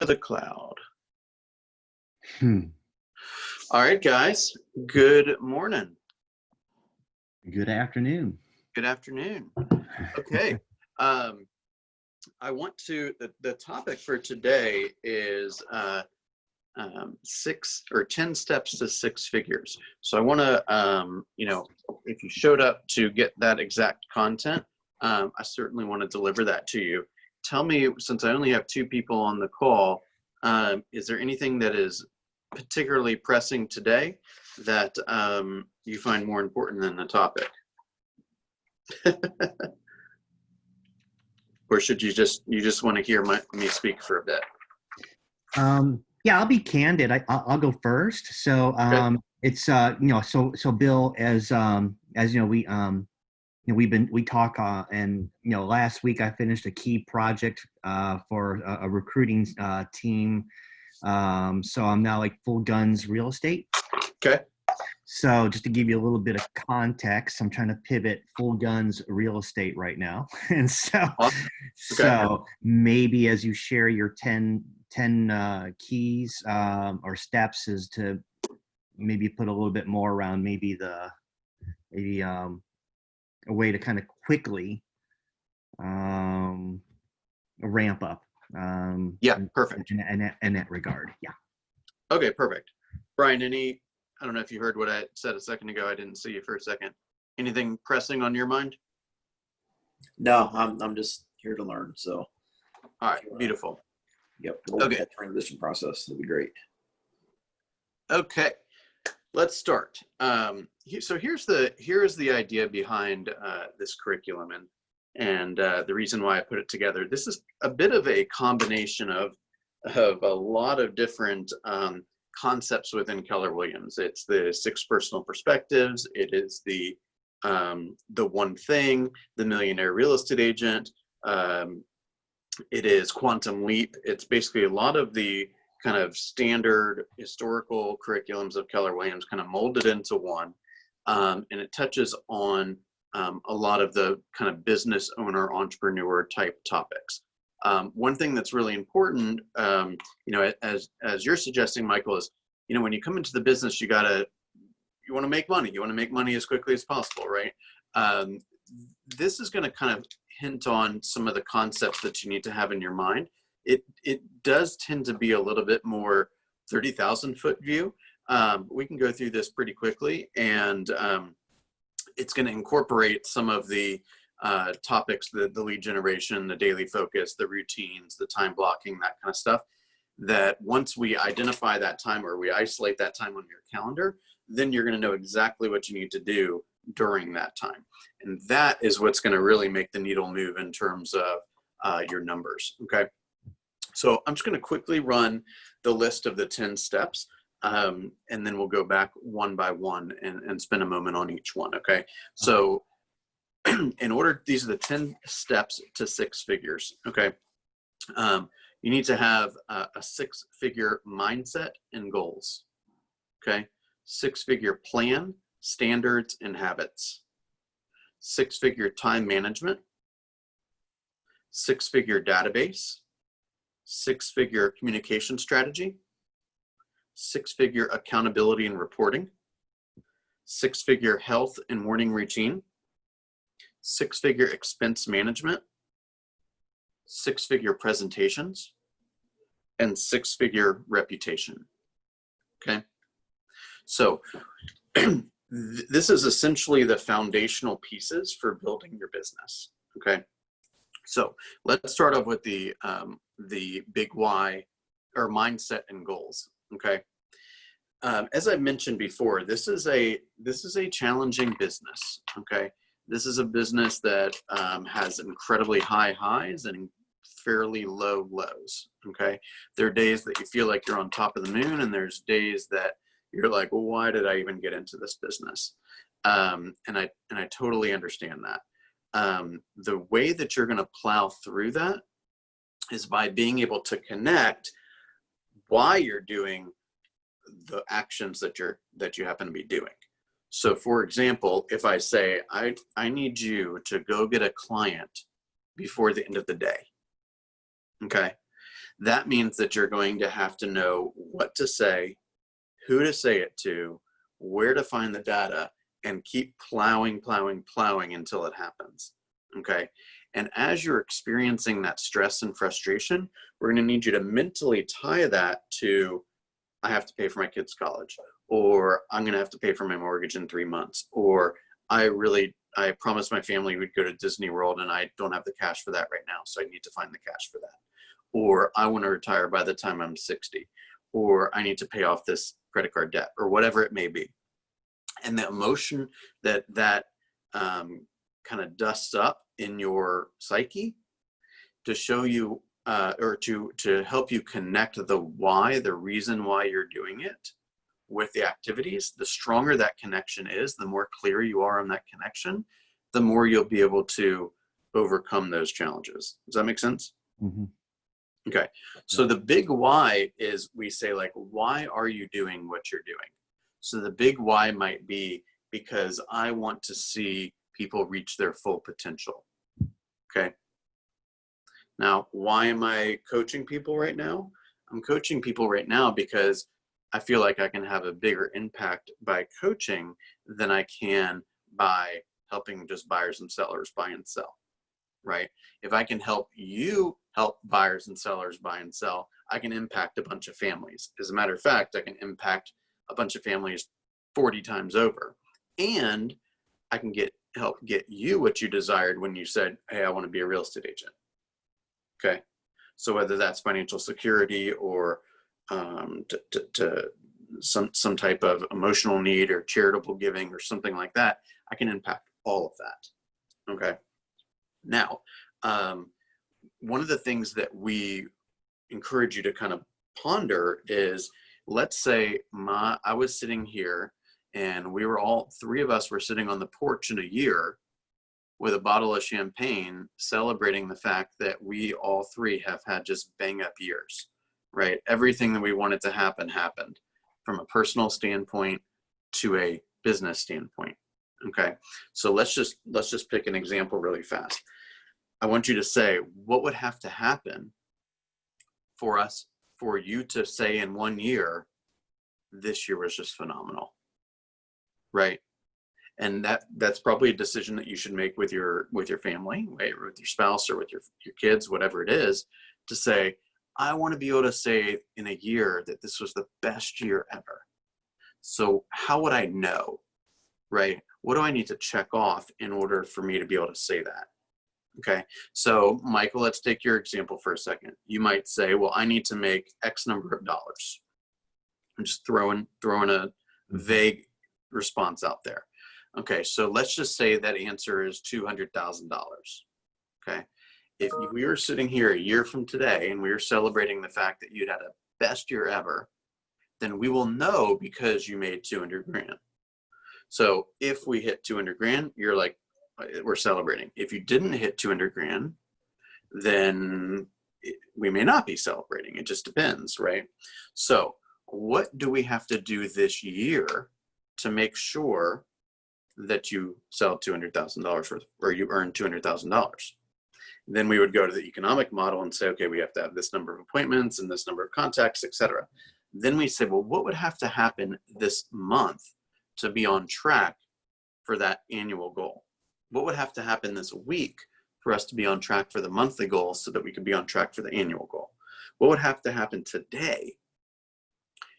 the cloud. Hmm. All right, guys. Good morning. Good afternoon. Good afternoon. Okay. I want to, the topic for today is 6 or 10 steps to six figures. So I want to, if you showed up to get that exact content, I certainly want to deliver that to you. Tell me, since I only have two people on the call, is there anything that is particularly pressing today that you find more important than the topic? Or should you just want to hear me speak for a bit? Yeah, I'll be candid. I'll go first. So Okay. it's so Bill, as you know, we talk and last week I finished a key project for a recruiting team. So I'm now like full guns real estate. Okay. So just to give you a little bit of context, I'm trying to pivot full guns real estate right now. And Awesome. Okay. so maybe as you share your 10 keys or steps is to maybe put a little bit more around maybe a way to kind of quickly ramp up. Yeah, perfect. In that regard. Yeah. Okay, perfect. Brian, I don't know if you heard what I said a second ago. I didn't see you for a second. Anything pressing on your mind? No, I'm just here to learn. So, All right, beautiful. Yep. Okay. That transition process, that'd be great. Okay, let's start. So here's the idea behind this curriculum and the reason why I put it together. This is a bit of a combination of a lot of different concepts within Keller Williams. It's the 6 personal perspectives. It is the one thing, the millionaire real estate agent. It is quantum leap. It's basically a lot of the kind of standard historical curriculums of Keller Williams kind of molded into one. And it touches on a lot of the kind of business owner, entrepreneur type topics. One thing that's really important, as you're suggesting, Michael, is, when you come into the business, you want to make money. You want to make money as quickly as possible, right? This is going to kind of hint on some of the concepts that you need to have in your mind. It does tend to be a little bit more 30,000 foot view. We can go through this pretty quickly, and it's going to incorporate some of the topics, the lead generation, the daily focus, the routines, the time blocking, that kind of stuff, that once we identify that time or we isolate that time on your calendar, then you're going to know exactly what you need to do during that time. And that is what's going to really make the needle move in terms of your numbers. Okay. So I'm just going to quickly run the list of the 10 steps. And then we'll go back one by one and spend a moment on each one. Okay. So these are the 10 steps to six figures. Okay. You need to have a 6-figure mindset and goals. Okay. 6-figure plan, standards, and habits. 6-figure time management. 6-figure database. 6-figure communication strategy. 6-figure accountability and reporting. 6-figure health and morning routine. 6-figure expense management. 6-figure presentations. And 6-figure reputation. Okay. So this is essentially the foundational pieces for building your business. Okay. So let's start off with the big why, or mindset and goals. Okay. As I mentioned before, this is a challenging business. Okay. This is a business that has incredibly high highs and fairly low lows. Okay. There are days that you feel like you're on top of the moon, and there's days that you're like, well, why did I even get into this business? And I totally understand that. The way that you're going to plow through that is by being able to connect why you're doing the actions that you happen to be doing. So for example, if I say, I need you to go get a client before the end of the day. Okay. That means that you're going to have to know what to say, who to say it to, where to find the data, and keep plowing until it happens. Okay. And as you're experiencing that stress and frustration, we're going to need you to mentally tie that to, I have to pay for my kids' college, or I'm going to have to pay for my mortgage in 3 months, or I promised my family we'd go to Disney World and I don't have the cash for that right now, so I need to find the cash for that. Or I want to retire by the time I'm 60, or I need to pay off this credit card debt, or whatever it may be. And the emotion that kind of dusts up in your psyche to show you or to help you connect the why, the reason why you're doing it with the activities. The stronger that connection is, the more clear you are on that connection, the more you'll be able to overcome those challenges. Does that make sense? Mm-hmm. Okay. So the big why is, we say, like, why are you doing what you're doing? So the big why might be because I want to see people reach their full potential. Okay. Now, why am I coaching people right now? I'm coaching people right now because I feel like I can have a bigger impact by coaching than I can by helping just buyers and sellers buy and sell, right? If I can help you help buyers and sellers buy and sell, I can impact a bunch of families. As a matter of fact, I can impact a bunch of families 40 times over. And I can help get you what you desired when you said, hey, I want to be a real estate agent. Okay. So whether that's financial security or to some type of emotional need or charitable giving or something like that, I can impact all of that. Okay. Now, one of the things that we encourage you to kind of ponder is, let's say I was sitting here and we were all three of us were sitting on the porch in a year with a bottle of champagne, celebrating the fact that we all three have had just bang up years, right? Everything that we wanted to happen happened, from a personal standpoint to a business standpoint. Okay. So let's just pick an example really fast. I want you to say, what would have to happen for you to say in 1 year, this year was just phenomenal, right? And that's probably a decision that you should make with your family, right? Or with your spouse or with your kids, whatever it is, to say, I want to be able to say in a year that this was the best year ever. So how would I know, right? What do I need to check off in order for me to be able to say that? Okay. So Michael, let's take your example for a second. You might say, well, I need to make X number of dollars. I'm just throwing a vague response out there. Okay, so let's just say that answer is $200,000. Okay, if we were sitting here a year from today and we were celebrating the fact that you'd had a best year ever, then we will know because you made 200 grand. So if we hit 200 grand, you're like, we're celebrating. If you didn't hit 200 grand, then we may not be celebrating. It just depends, right? So what do we have to do this year to make sure that you sell $200,000 worth, or you earn $200,000? Then we would go to the economic model and say, okay, we have to have this number of appointments and this number of contacts, etc. Then we say, well, what would have to happen this month to be on track for that annual goal? What would have to happen this week for us to be on track for the monthly goal so that we could be on track for the annual goal? What would have to happen today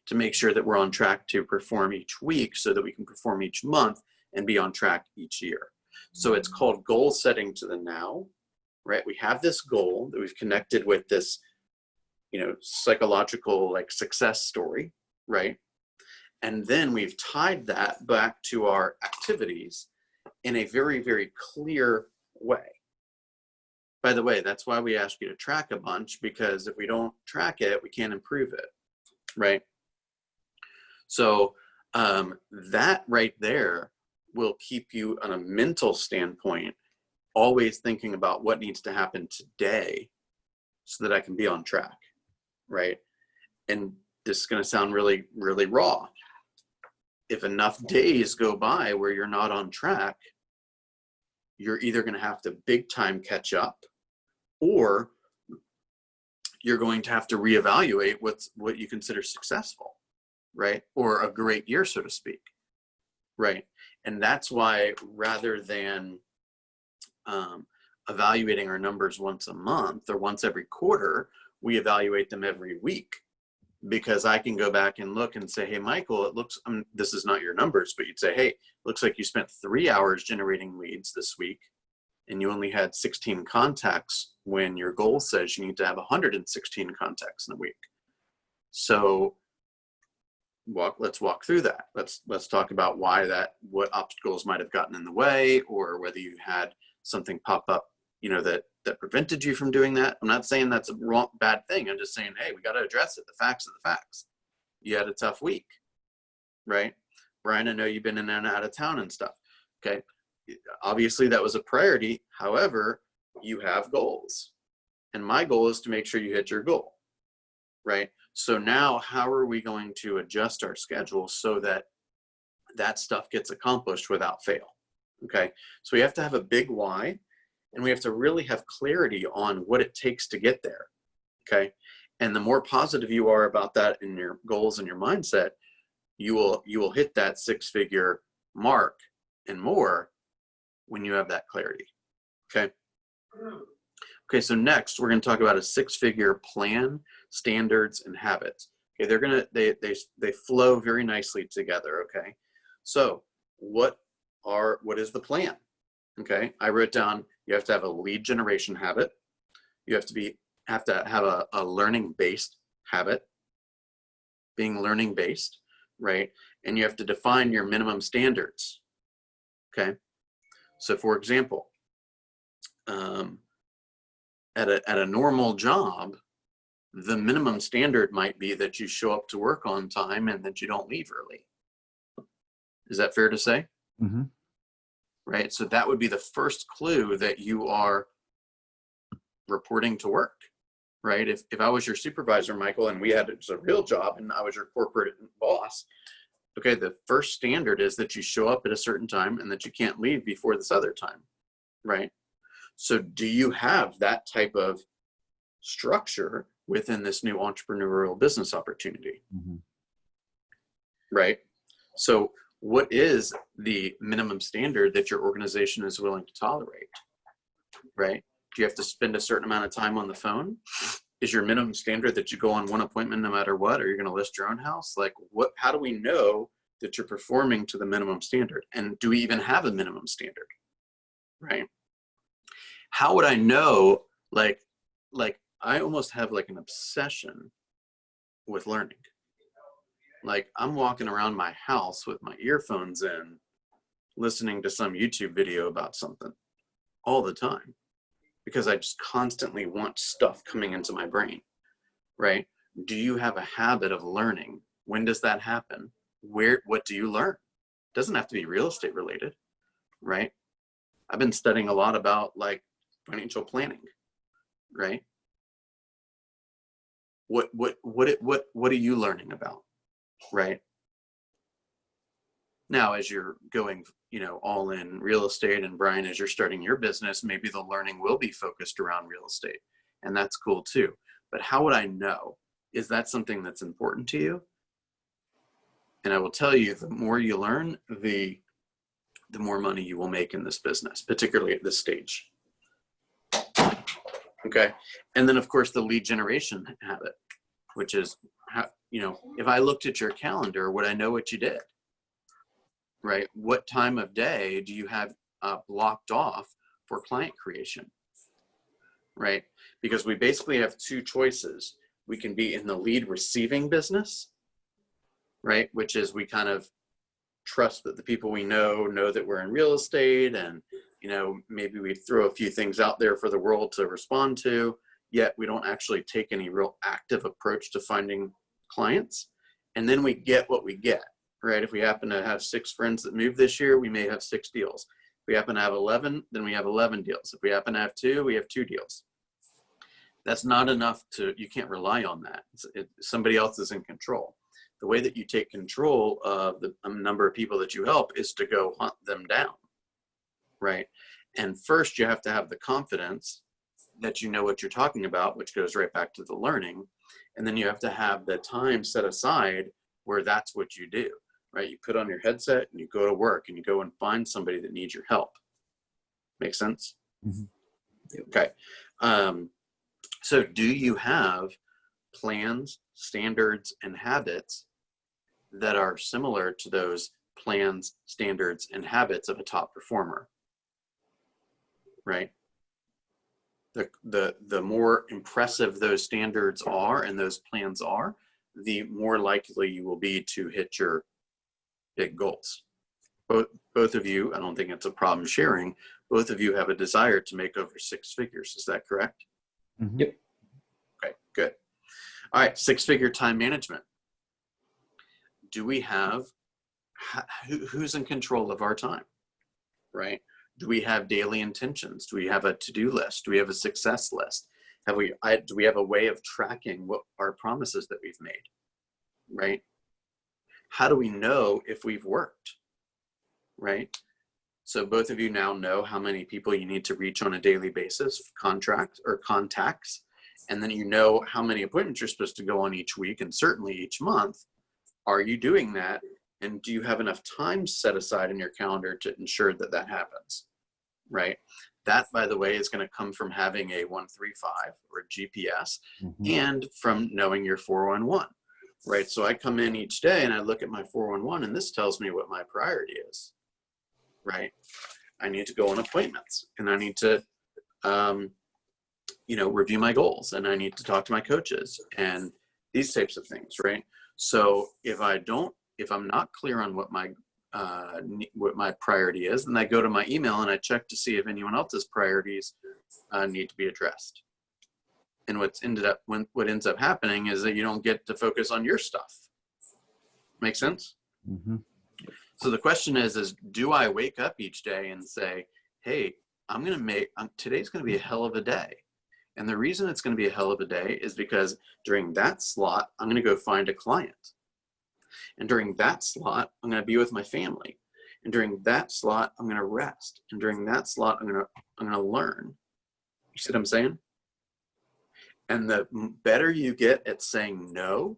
to make sure that we're on track to perform each week so that we can perform each month and be on track each year? So it's called goal setting to the now, right? We have this goal that we've connected with this, psychological like success story, right? And then we've tied that back to our activities in a very, very clear way. By the way, that's why we ask you to track a bunch, because if we don't track it, we can't improve it, right? So that right there will keep you on a mental standpoint, always thinking about what needs to happen today so that I can be on track, right? And this is going to sound really, really raw. If enough days go by where you're not on track, you're either going to have to big time catch up, or you're going to have to reevaluate what you consider successful, right? Or a great year, so to speak, right? And that's why rather than evaluating our numbers once a month or once every quarter, we evaluate them every week, because I can go back and look and say, hey, Michael, it looks, this is not your numbers, but you'd say, hey, looks like you spent 3 hours generating leads this week and you only had 16 contacts when your goal says you need to have 116 contacts in a week. So let's walk through that. Let's talk about what obstacles might have gotten in the way, or whether you had something pop up, that prevented you from doing that. I'm not saying that's a bad thing. I'm just saying, hey, we got to address it. The facts are the facts. You had a tough week, right? Brian, I know you've been in and out of town and stuff. Okay. Obviously that was a priority. However, you have goals, and my goal is to make sure you hit your goal, right? So now how are we going to adjust our schedule so that that stuff gets accomplished without fail? Okay. So we have to have a big why, and we have to really have clarity on what it takes to get there. Okay. And the more positive you are about that in your goals and your mindset, you will hit that 6-figure mark and more when you have that clarity. Okay. Okay. So next we're going to talk about a 6-figure plan, standards, and habits. Okay. They flow very nicely together. Okay. So what is the plan? Okay. I wrote down, you have to have a lead generation habit. You have to have a learning-based habit, being learning-based, right? And you have to define your minimum standards. Okay. So for example, at a normal job, the minimum standard might be that you show up to work on time and that you don't leave early. Is that fair to say? Mm-hmm. Right. So that would be the first clue that you are reporting to work, right? If I was your supervisor, Michael, and we had a real job and I was your corporate boss, okay, the first standard is that you show up at a certain time and that you can't leave before this other time, right? So do you have that type of structure within this new entrepreneurial business opportunity? Mm-hmm. Right? So what is the minimum standard that your organization is willing to tolerate? Right? Do you have to spend a certain amount of time on the phone? Is your minimum standard that you go on one appointment no matter what? Or you're going to list your own house? Like how do we know that you're performing to the minimum standard? And do we even have a minimum standard? Right? How would I know? Like I almost have like an obsession with learning. Like I'm walking around my house with my earphones in, listening to some YouTube video about something all the time, because I just constantly want stuff coming into my brain, right? Do you have a habit of learning? When does that happen? What do you learn? It doesn't have to be real estate related, right? I've been studying a lot about like financial planning, right? What are you learning about? Right now, as you're going, all in real estate, and Brian, as you're starting your business, maybe the learning will be focused around real estate, and that's cool too. But how would I know? Is that something that's important to you? And I will tell you, the more you learn, the more money you will make in this business, particularly at this stage. Okay. And then of course the lead generation habit, which is how, if I looked at your calendar, would I know what you did? Right? What time of day do you have blocked off for client creation? Right? Because we basically have two choices. We can be in the lead receiving business, right? Which is we kind of trust that the people we know that we're in real estate, and maybe we throw a few things out there for the world to respond to, yet we don't actually take any real active approach to finding clients. And then we get what we get, right? If we happen to have 6 friends that moved this year, we may have 6 deals. If we happen to have 11, then we have 11 deals. If we happen to have 2, we have 2 deals. That's not enough you can't rely on that. Somebody else is in control. The way that you take control of the number of people that you help is to go hunt them down, right? And first you have to have the confidence that you know what you're talking about, which goes right back to the learning. And then you have to have the time set aside where that's what you do, right? You put on your headset and you go to work and you go and find somebody that needs your help. Make sense? Mm-hmm. Okay. So do you have plans, standards, and habits that are similar to those plans, standards, and habits of a top performer? Right? The more impressive those standards are and those plans are, the more likely you will be to hit your big goals. Both of you, I don't think it's a problem sharing, both of you have a desire to make over 6 figures. Is that correct? Mm-hmm. Yep. Okay, good. All right, 6-figure time management. Do we have, who's in control of our time, right? Do we have daily intentions? Do we have a to-do list? Do we have a success list? Do we have a way of tracking what our promises that we've made, right? How do we know if we've worked, right? So both of you now know how many people you need to reach on a daily basis, contracts or contacts, and then you know how many appointments you're supposed to go on each week and certainly each month. Are you doing that? And do you have enough time set aside in your calendar to ensure that that happens, right? That, by the way, is going to come from having a 135 or GPS Mm-hmm. and from knowing your 411, right? So I come in each day and I look at my 411 and this tells me what my priority is, right? I need to go on appointments and I need to, review my goals and I need to talk to my coaches and these types of things, right? So if I'm not clear on what my priority is, then I go to my email and I check to see if anyone else's priorities need to be addressed. And what ends up happening is that you don't get to focus on your stuff. Make sense? Mm-hmm. So the question is do I wake up each day and say, hey, today's going to be a hell of a day. And the reason it's going to be a hell of a day is because during that slot, I'm going to go find a client. And during that slot, I'm going to be with my family. And during that slot, I'm going to rest. And during that slot, I'm going to learn. You see what I'm saying? And the better you get at saying no,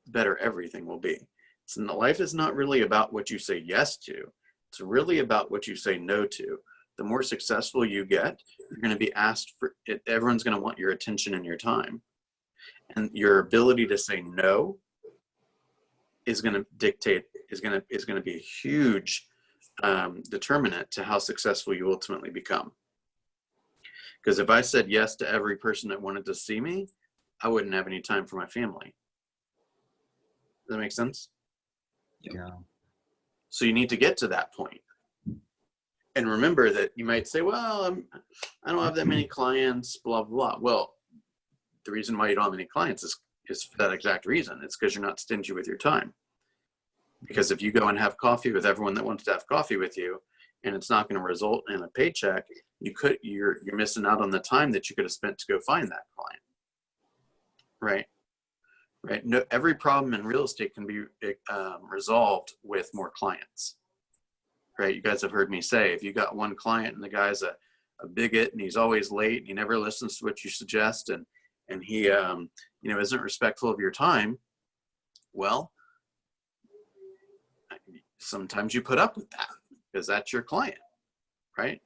the better everything will be. So life is not really about what you say yes to. It's really about what you say no to. The more successful you get, you're going to be asked for it. Everyone's going to want your attention and your time. And your ability to say no is going to be a huge determinant to how successful you ultimately become. Because if I said yes to every person that wanted to see me, I wouldn't have any time for my family. Does that make sense? Yeah. So you need to get to that point. And remember that you might say, well, I don't have that many clients, blah, blah. Well, the reason why you don't have any clients is for that exact reason. It's because you're not stingy with your time. Because if you go and have coffee with everyone that wants to have coffee with you, and it's not going to result in a paycheck, you're missing out on the time that you could have spent to go find that client. Right? No, every problem in real estate can be resolved with more clients. Right? You guys have heard me say, if you got one client and the guy's a bigot and he's always late and he never listens to what you suggest and he isn't respectful of your time, well, sometimes you put up with that because that's your client, right?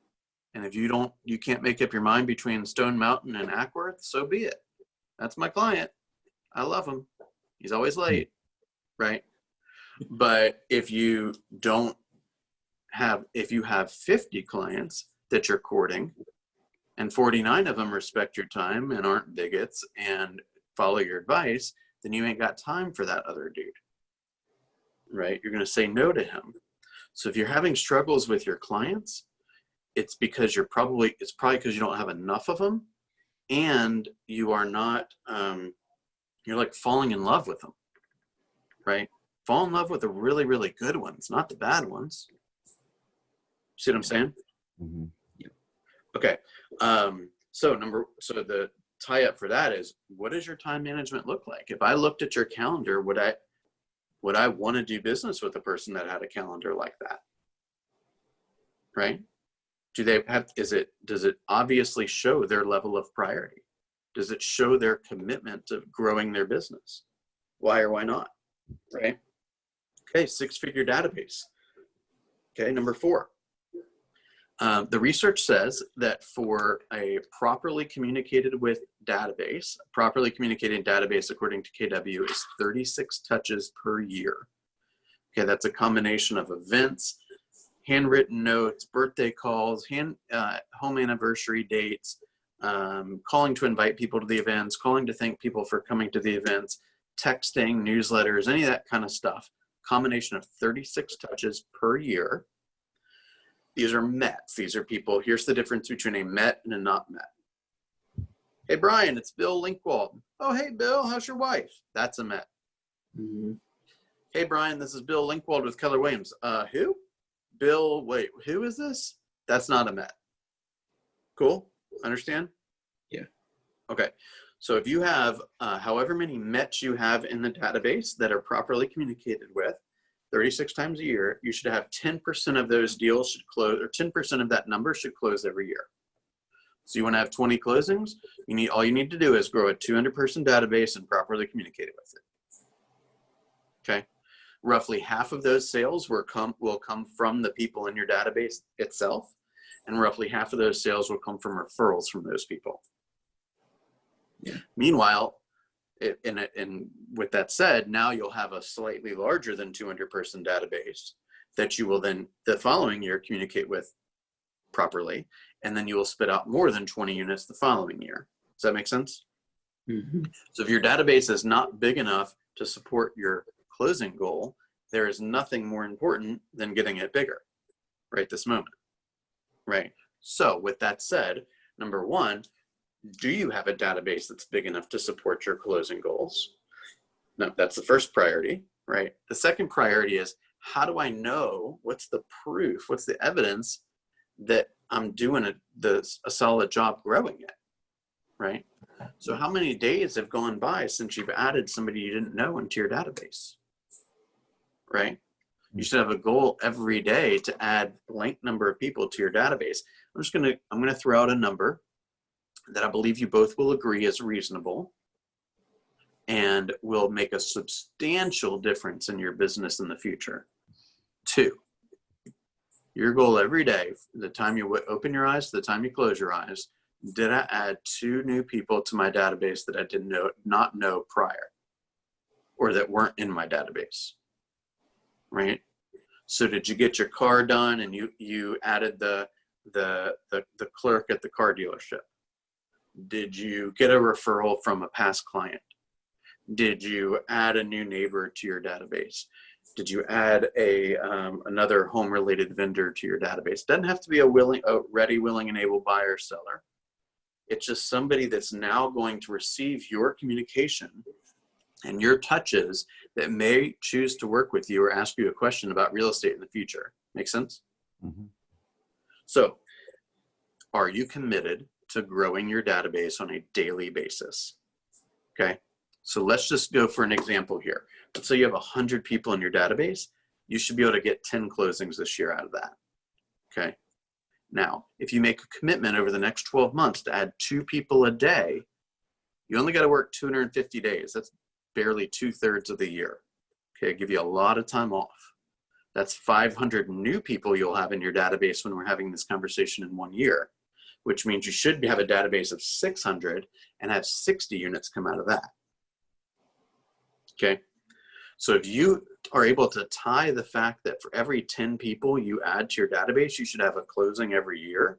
And if you can't make up your mind between Stone Mountain and Ackworth, so be it. That's my client. I love him. He's always late, right? But if you have 50 clients that you're courting and 49 of them respect your time and aren't bigots and follow your advice, then you ain't got time for that other dude, right? You're going to say no to him. So if you're having struggles with your clients, it's because it's probably because you don't have enough of them and you are not, you're like falling in love with them, right? Fall in love with the really, really good ones, not the bad ones. See what I'm saying? Mm-hmm. Yep. Okay. So the tie up for that is, what does your time management look like? If I looked at your calendar, would I want to do business with a person that had a calendar like that? Right? Do they have, does it obviously show their level of priority? Does it show their commitment to growing their business? Why or why not, right? Okay, 6-figure database. Okay, number 4. The research says that for a properly communicated with database, properly communicated database according to KW is 36 touches per year. Okay, that's a combination of events, handwritten notes, birthday calls, home anniversary dates, calling to invite people to the events, calling to thank people for coming to the events, texting, newsletters, any of that kind of stuff. Combination of 36 touches per year. These are METs. These are people. Here's the difference between a MET and a not MET. Hey, Brian, it's Bill Linkwald. Oh, hey, Bill, how's your wife? That's a MET. Mm-hmm. Hey, Brian, this is Bill Linkwald with Keller Williams. Who? Bill, wait, who is this? That's not a MET. Cool? Understand? Yeah. Okay. So if you have however many METs you have in the database that are properly communicated with, 36 times a year, you should have 10% of those deals should close, or 10% of that number should close every year. So you want to have 20 closings, all you need to do is grow a 200-person database and properly communicate it with it. Okay. Roughly half of those sales will come from the people in your database itself, and roughly half of those sales will come from referrals from those people. Yeah. Meanwhile, and with that said, now you'll have a slightly larger than 200-person database that you will then the following year communicate with properly, and then you will spit out more than 20 units the following year. Does that make sense? Mm-hmm. So if your database is not big enough to support your closing goal, there is nothing more important than getting it bigger right this moment, right? So with that said, number 1, do you have a database that's big enough to support your closing goals? No, that's the first priority, right? The second priority is, how do I know, what's the proof, what's the evidence that I'm doing a solid job growing it, right? So how many days have gone by since you've added somebody you didn't know into your database, right? You should have a goal every day to add blank number of people to your database. I'm going to throw out a number that I believe you both will agree is reasonable and will make a substantial difference in your business in the future. 2, your goal every day, the time you open your eyes to the time you close your eyes, did I add 2 new people to my database that I did not know prior, or that weren't in my database, right? So did you get your car done and you added the clerk at the car dealership? Did you get a referral from a past client? Did you add a new neighbor to your database? Did you add another home-related vendor to your database? Doesn't have to be a ready, willing, and able buyer or seller. It's just somebody that's now going to receive your communication and your touches that may choose to work with you or ask you a question about real estate in the future. Make sense? Mm-hmm. So, are you committed to growing your database on a daily basis? Okay, so let's just go for an example here. Let's say you have 100 people in your database. You should be able to get 10 closings this year out of that. Okay, now if you make a commitment over the next 12 months to add 2 people a day, you only got to work 250 days. That's barely 2/3 of the year. Okay, give you a lot of time off. That's 500 new people you'll have in your database when we're having this conversation in 1 year, which means you should have a database of 600 and have 60 units come out of that. Okay, so if you are able to tie the fact that for every 10 people you add to your database, you should have a closing every year,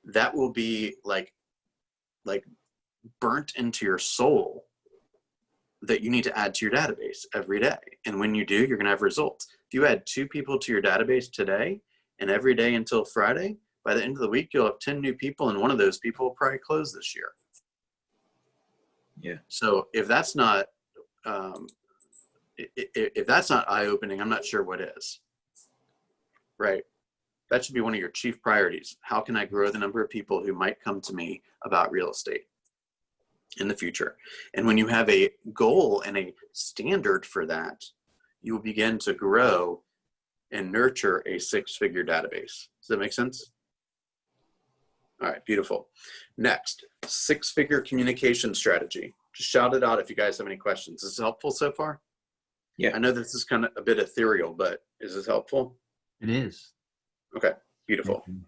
that will be like burnt into your soul that you need to add to your database every day. And when you do, you're going to have results. If you add 2 people to your database today and every day until Friday, by the end of the week, you'll have 10 new people, and one of those people will probably close this year. Yeah. So if that's not eye-opening, I'm not sure what is. Right? That should be one of your chief priorities. How can I grow the number of people who might come to me about real estate in the future? And when you have a goal and a standard for that, you will begin to grow and nurture a six-figure database. Does that make sense? All right, beautiful. Next, six-figure communication strategy. Just shout it out if you guys have any questions. Is this helpful so far? Yeah. I know this is kind of a bit ethereal, but is this helpful? It is. Okay, beautiful. Mhm.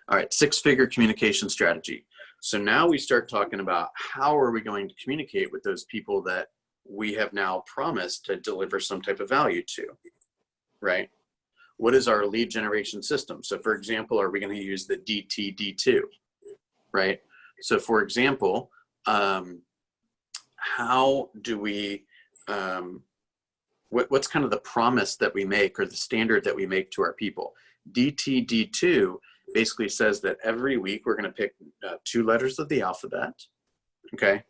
All right, six-figure communication strategy. So now we start talking about how are we going to communicate with those people that we have now promised to deliver some type of value to, right? What is our lead generation system? So for example, are we going to use the DTD2, right? So for example, how do we, what's kind of the promise that we make or the standard that we make to our people? DTD2 basically says that every week we're going to pick 2 letters of the alphabet. Okay.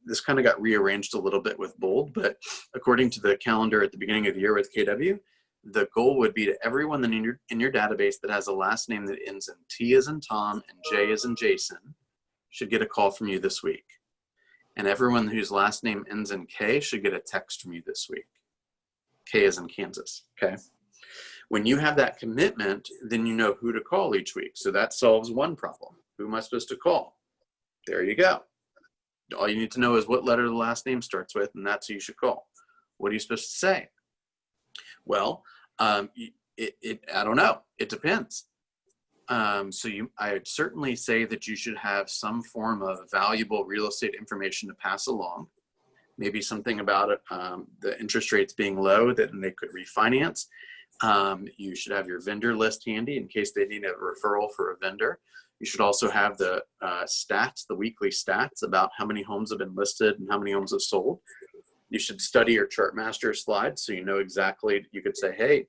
This kind of got rearranged a little bit with bold, but according to the calendar at the beginning of the year with KW, the goal would be to everyone in your database that has a last name that ends in T as in Tom and J as in Jason should get a call from you this week. And everyone whose last name ends in K should get a text from you this week. K as in Kansas. Okay. When you have that commitment, then you know who to call each week. So that solves one problem. Who am I supposed to call? There you go. All you need to know is what letter the last name starts with, and that's who you should call. What are you supposed to say? Well, I don't know. It depends. I would certainly say that you should have some form of valuable real estate information to pass along. Maybe something about it, the interest rates being low, that they could refinance. You should have your vendor list handy in case they need a referral for a vendor. You should also have the stats, the weekly stats about how many homes have been listed and how many homes have sold. You should study your Chartmaster slides so you know exactly, you could say, hey,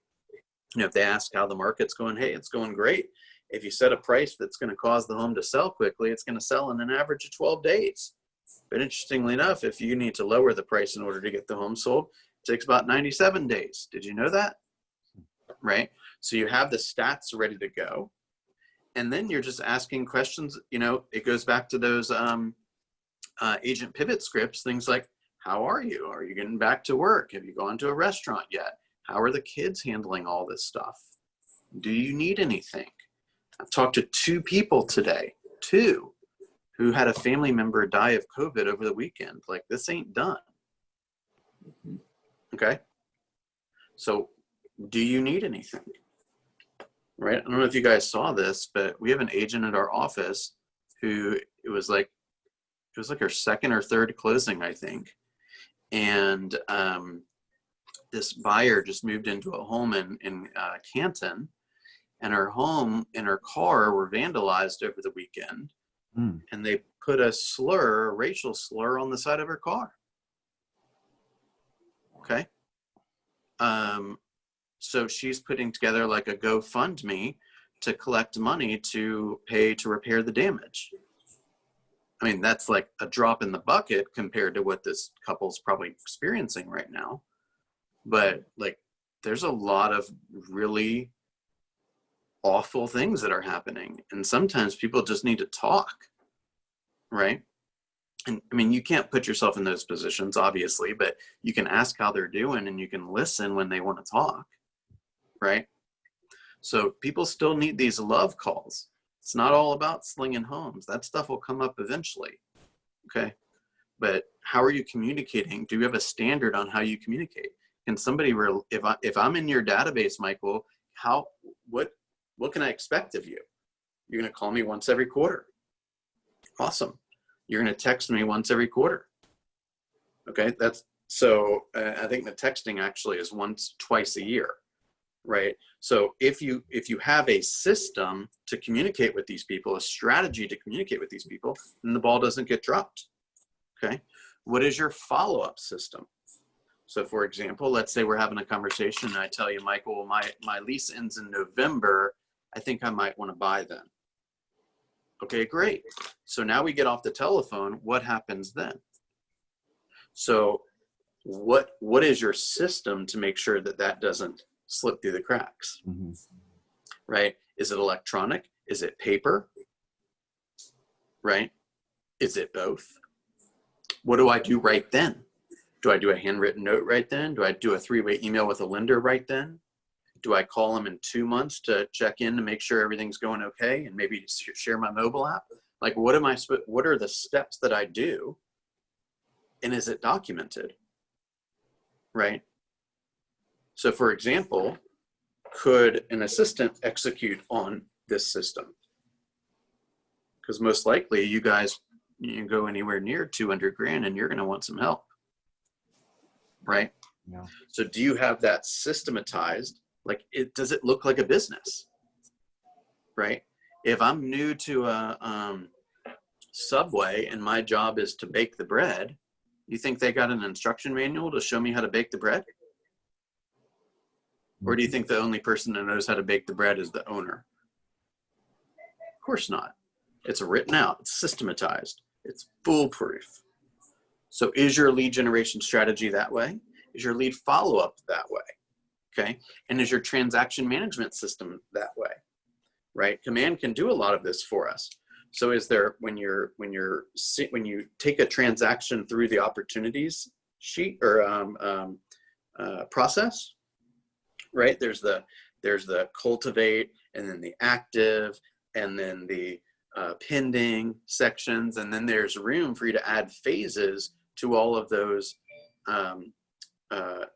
if they ask how the market's going, hey, it's going great. If you set a price that's going to cause the home to sell quickly, it's going to sell in an average of 12 days. But interestingly enough, if you need to lower the price in order to get the home sold, it takes about 97 days. Did you know that? Right? So you have the stats ready to go. And then you're just asking questions. It goes back to those agent pivot scripts, things like, how are you? Are you getting back to work? Have you gone to a restaurant yet? How are the kids handling all this stuff? Do you need anything? I've talked to 2 people today, 2, who had a family member die of COVID over the weekend. Like, this ain't done. Okay. So do you need anything? Right. I don't know if you guys saw this, but we have an agent at our office who it was like her second or third closing, I think. And this buyer just moved into a home in Canton, and her home and her car were vandalized over the weekend. And they put a racial slur on the side of her car. Okay. So she's putting together like a GoFundMe to collect money to pay to repair the damage. I mean, that's like a drop in the bucket compared to what this couple's probably experiencing right now. But like, there's a lot of really awful things that are happening. And sometimes people just need to talk, right? And I mean, you can't put yourself in those positions, obviously, but you can ask how they're doing and you can listen when they want to talk, right? So people still need these love calls. It's not all about slinging homes. That stuff will come up eventually, okay? But how are you communicating? Do you have a standard on how you communicate? Can somebody, if I'm in your database, Michael, what can I expect of you? You're going to call me once every quarter. Awesome. You're going to text me once every quarter. Okay. I think the texting actually is twice a year, right? So if you have a system to communicate with these people, a strategy to communicate with these people, then the ball doesn't get dropped. Okay. What is your follow-up system? So for example, let's say we're having a conversation and I tell you, Michael, my lease ends in November. I think I might want to buy then. Okay, great. So now we get off the telephone. What happens then? So what is your system to make sure that doesn't slip through the cracks? Mm-hmm. Right? Is it electronic? Is it paper? Right? Is it both? What do I do right then? Do I do a handwritten note right then? Do I do a 3-way email with a lender right then? Do I call them in 2 months to check in to make sure everything's going okay and maybe share my mobile app? Like, what are the steps that I do? And is it documented? Right? So for example, could an assistant execute on this system? Because most likely you guys, you go anywhere near 200 grand and you're going to want some help. Right? Yeah. So do you have that systematized? Like, does it look like a business? Right? If I'm new to a Subway and my job is to bake the bread, you think they got an instruction manual to show me how to bake the bread? Or do you think the only person that knows how to bake the bread is the owner? Of course not. It's written out, it's systematized, it's foolproof. So is your lead generation strategy that way? Is your lead follow-up that way? Okay. And is your transaction management system that way? Right? Command can do a lot of this for us. So is there, when you take a transaction through the opportunities sheet or process, right? There's the cultivate, and then the active, and then the pending sections, and then there's room for you to add phases to all of those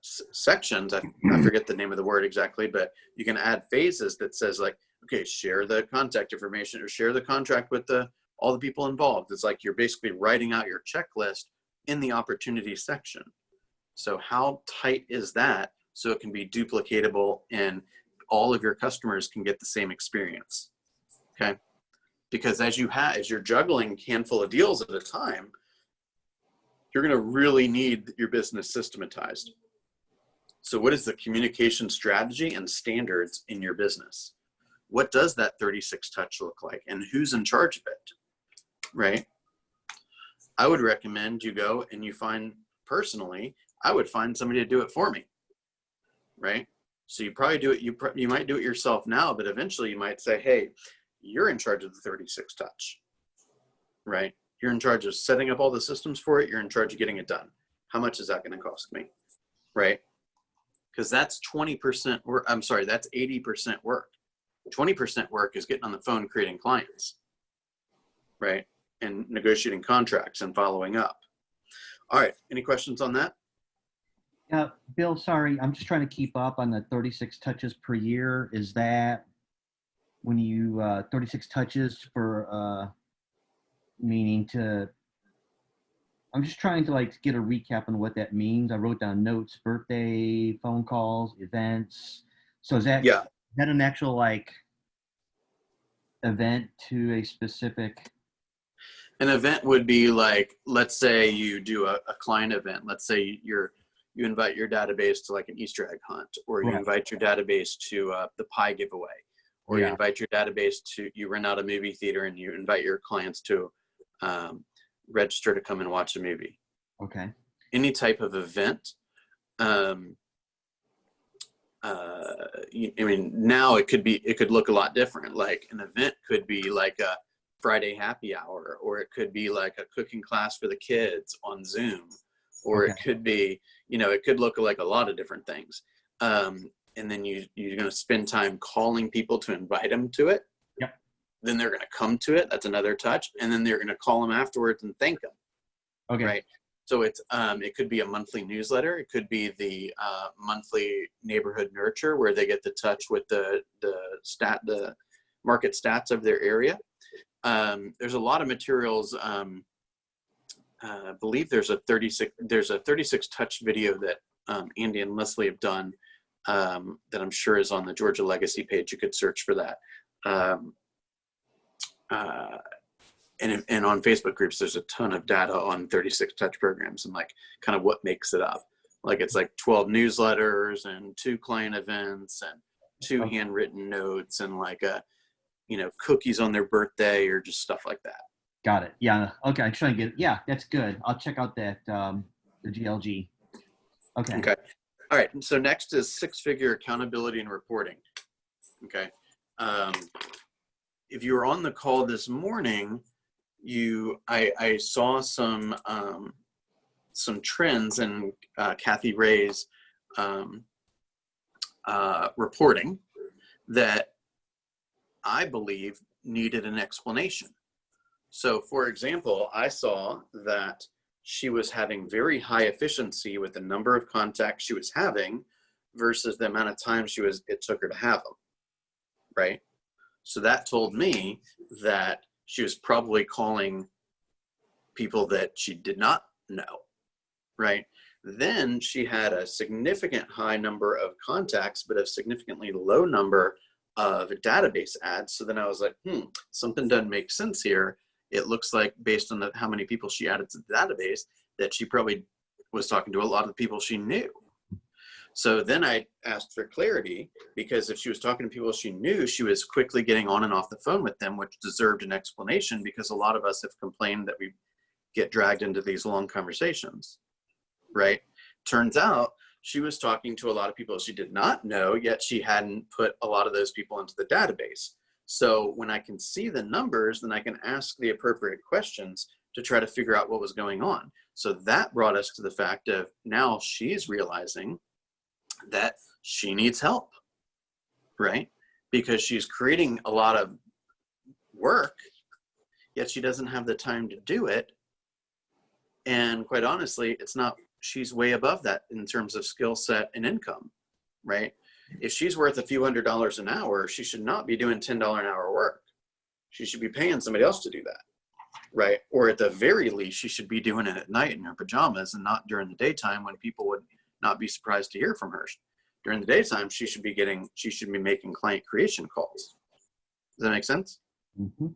sections. I forget the name of the word exactly, but you can add phases that says like, okay, share the contact information or share the contract with all the people involved. It's like you're basically writing out your checklist in the opportunity section. So how tight is that so it can be duplicatable and all of your customers can get the same experience? Okay. Because as you're juggling a handful of deals at a time, you're going to really need your business systematized. So what is the communication strategy and standards in your business? What does that 36 touch look like and who's in charge of it? Right? I would recommend you go and you find, personally, I would find somebody to do it for me. Right? So you probably do it, you might do it yourself now, but eventually you might say, hey, you're in charge of the 36 touch. Right? You're in charge of setting up all the systems for it. You're in charge of getting it done. How much is that going to cost me? Right? Because that's 20% work. I'm sorry, that's 80% work. 20% work is getting on the phone, creating clients, right? And negotiating contracts and following up. All right. Any questions on that? Yeah, Bill, sorry, I'm just trying to keep up on the 36 touches per year. Is that when you 36 touches for meaning to? I'm just trying to like get a recap on what that means. I wrote down notes, birthday, phone calls, events. So is that an actual like event to a specific? An event would be like, let's say you do a client event. Let's say you invite your database to like an Easter egg hunt, or you invite your database to the pie giveaway, or you invite your database to, you rent out a movie theater and you invite your clients to register to come and watch a movie. Okay. Any type of event. I mean, now it could look a lot different. Like an event could be like a Friday happy hour, or it could be like a cooking class for the kids on Zoom, or it could be, it could look like a lot of different things. And then you're going to spend time calling people to invite them to it. Yep. Then they're going to come to it. That's another touch. And then they're going to call them afterwards and thank them. Okay. Right. So it could be a monthly newsletter. It could be the monthly neighborhood nurture, where they get to touch with the market stats of their area. There's a lot of materials. I believe there's a 36 touch video that Andy and Leslie have done that I'm sure is on the Georgia Legacy page. You could search for that. And on Facebook groups, there's a ton of data on 36 touch programs and like kind of what makes it up. Like it's like 12 newsletters and 2 client events and 2 handwritten notes and like cookies on their birthday or just stuff like that. Got it. Yeah. Okay. I'm trying to get. Yeah, that's good. I'll check out that the GLG. Okay. Okay. All right. So next is 6-figure accountability and reporting. Okay. If you were on the call this morning, I saw some some trends in Kathy Ray's reporting that I believe needed an explanation. So for example, I saw that she was having very high efficiency with the number of contacts she was having versus the amount of time it took her to have them, right? So that told me that she was probably calling people that she did not know, right? Then she had a significant high number of contacts, but a significantly low number of database ads. So then I was like, something doesn't make sense here. It looks like based on how many people she added to the database, that she probably was talking to a lot of the people she knew. So then I asked for clarity, because if she was talking to people she knew, she was quickly getting on and off the phone with them, which deserved an explanation, because a lot of us have complained that we get dragged into these long conversations, right? Turns out she was talking to a lot of people she did not know, yet she hadn't put a lot of those people into the database. So when I can see the numbers, then I can ask the appropriate questions to try to figure out what was going on. So that brought us to the fact of now she's realizing that she needs help, right? Because she's creating a lot of work, yet she doesn't have the time to do it. And quite honestly, she's way above that in terms of skill set and income, right? If she's worth a few $100s an hour, she should not be doing $10 an hour work. She should be paying somebody else to do that, right? Or at the very least, she should be doing it at night in her pajamas and not during the daytime, when people would not be surprised to hear from her. During the daytime, she should be making client creation calls. Does that make sense? Mm-hmm.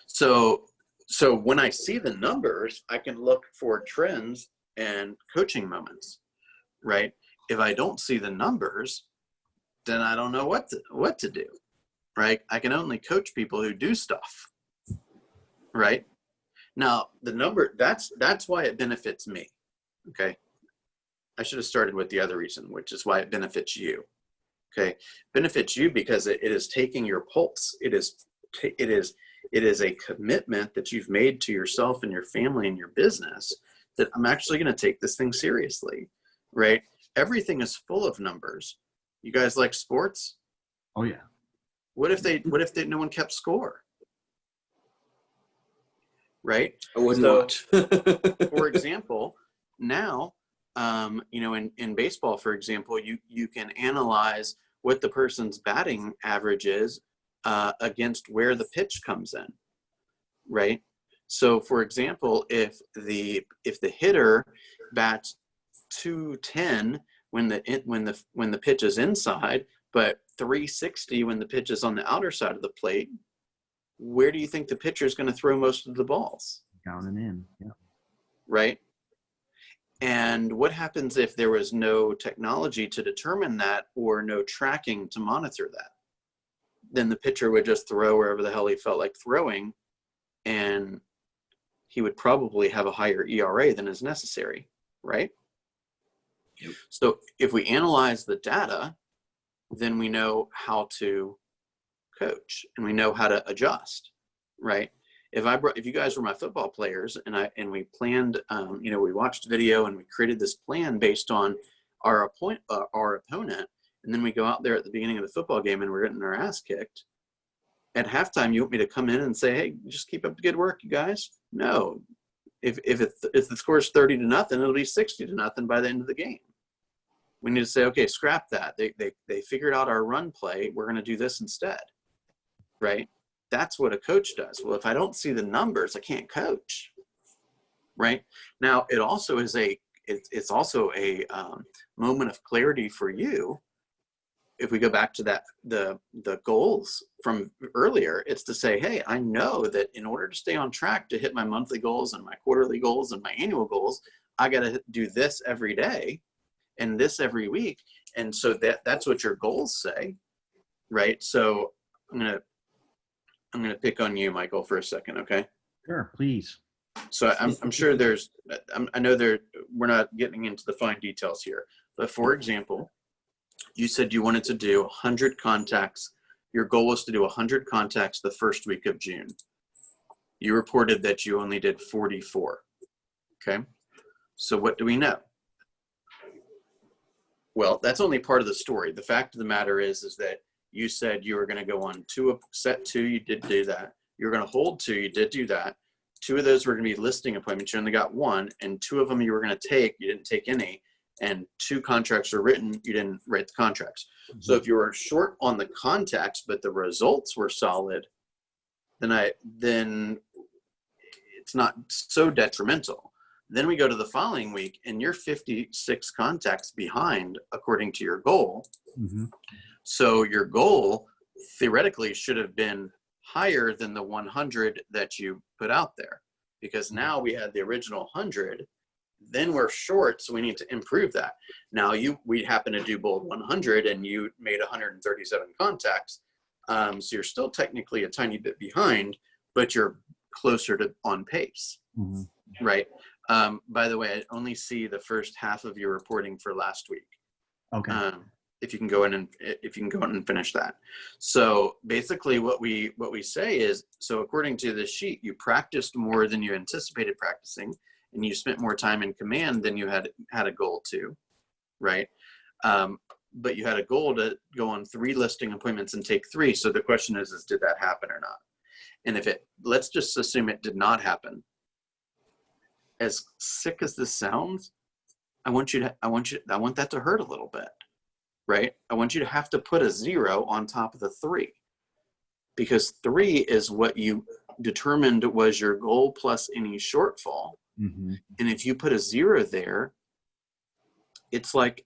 So when I see the numbers, I can look for trends and coaching moments, right? If I don't see the numbers, then I don't know what to do, right? I can only coach people who do stuff, right? Now, the number, that's why it benefits me, okay? I should have started with the other reason, which is why it benefits you, okay? Benefits you because it is taking your pulse. It is a commitment that you've made to yourself and your family and your business that I'm actually going to take this thing seriously, right? Everything is full of numbers. You guys like sports? Oh yeah. What if no one kept score? Right? I wouldn't So, watch. for example, now, in baseball, for example, you can analyze what the person's batting average is against where the pitch comes in, right? So, for example, if the hitter bats 210 when the pitch is inside, but 360 when the pitch is on the outer side of the plate, where do you think the pitcher is going to throw most of the balls? Down and in, yeah. Right? And what happens if there was no technology to determine that, or no tracking to monitor that? Then the pitcher would just throw wherever the hell he felt like throwing, and he would probably have a higher ERA than is necessary, right? Yep. So if we analyze the data, then we know how to coach and we know how to adjust, right? If you guys were my football players and we planned, we watched video and we created this plan based on our opponent, and then we go out there at the beginning of the football game and we're getting our ass kicked. At halftime, you want me to come in and say, "Hey, just keep up the good work, you guys"? No. If the score is 30-0, it'll be 60-0 by the end of the game. We need to say, okay, scrap that. They figured out our run play. We're going to do this instead, right? That's what a coach does. Well, if I don't see the numbers, I can't coach, right? Now, it also is it's also a moment of clarity for you. If we go back to the goals from earlier, it's to say, hey, I know that in order to stay on track to hit my monthly goals and my quarterly goals and my annual goals, I got to do this every day and this every week. And so that's what your goals say, right? So I'm gonna pick on you, Michael, for a second, okay? Sure, please. So I'm sure I know we're not getting into the fine details here, but for example, you said you wanted to do 100 contacts. Your goal was to do 100 contacts the first week of June. You reported that you only did 44, okay? So what do we know? Well, that's only part of the story. The fact of the matter is that you said you were going to go on set 2, you did do that. You were going to hold 2, you did do that. 2 of those were going to be listing appointments. You only got 1, and 2 of them you were going to take. You didn't take any, and 2 contracts are written. You didn't write the contracts. Mm-hmm. So if you were short on the contacts, but the results were solid, then it's not so detrimental. Then we go to the following week, and you're 56 contacts behind according to your goal. Mm-hmm. So your goal theoretically should have been higher than the 100 that you put out there, because now we had the original 100, then we're short, so we need to improve that. Now we happen to do bold 100 and you made 137 contacts, so you're still technically a tiny bit behind, but you're closer to on pace. Mm-hmm. Right? By the way, I only see the first half of your reporting for last week. Okay. If you can go in and finish that. So basically what we say is, so according to the sheet, you practiced more than you anticipated practicing, and you spent more time in command than you had a goal to, right? But you had a goal to go on 3 listing appointments and take 3. So the question is did that happen or not? And let's just assume it did not happen. As sick as this sounds, I want that to hurt a little bit. Right? I want you to have to put a 0 on top of the 3, because 3 is what you determined was your goal plus any shortfall. Mm-hmm. And if you put a 0 there, it's like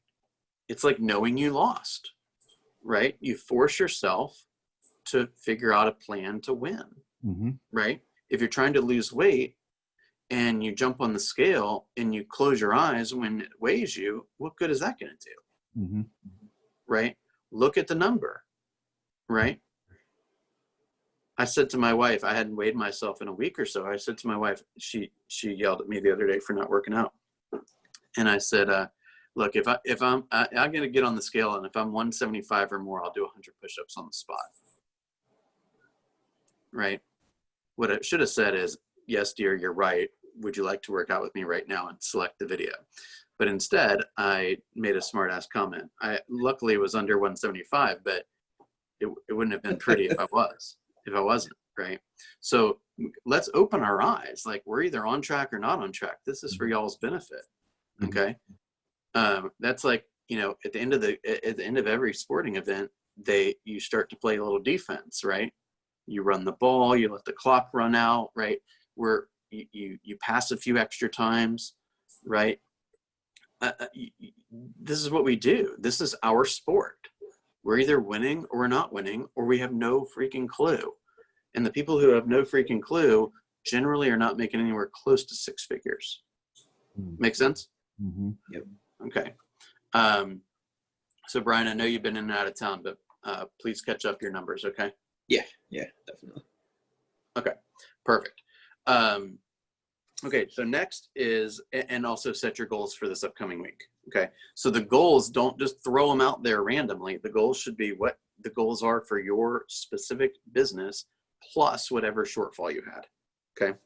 knowing you lost, right? You force yourself to figure out a plan to win, mm-hmm. right? If you're trying to lose weight and you jump on the scale and you close your eyes when it weighs you, what good is that going to do? Mm-hmm. Right? Look at the number, right? I said to my wife, I hadn't weighed myself in a week or so. I said to my wife, she yelled at me the other day for not working out. And I said, look, if I'm going to get on the scale, and if I'm 175 or more, I'll do 100 push-ups on the spot. Right? What I should have said is, yes, dear, you're right. Would you like to work out with me right now, and select the video? But instead, I made a smart-ass comment. Luckily, it was under 175, but it wouldn't have been pretty if I wasn't, right? So let's open our eyes. Like, we're either on track or not on track. This is for y'all's benefit, okay? That's like, at the end of every sporting event, you start to play a little defense, right? You run the ball, you let the clock run out, right? Where you pass a few extra times, right? This is what we do. This is our sport. We're either winning or we're not winning, or we have no freaking clue. And the people who have no freaking clue generally are not making anywhere close to 6 figures. Make sense? Mm-hmm. Yep. Okay. So Brian, I know you've been in and out of town, but please catch up your numbers, okay? Yeah, definitely. Okay, perfect. Okay, so next is, and also set your goals for this upcoming week. Okay, so the goals, don't just throw them out there randomly. The goals should be what the goals are for your specific business, plus whatever shortfall you had. Okay.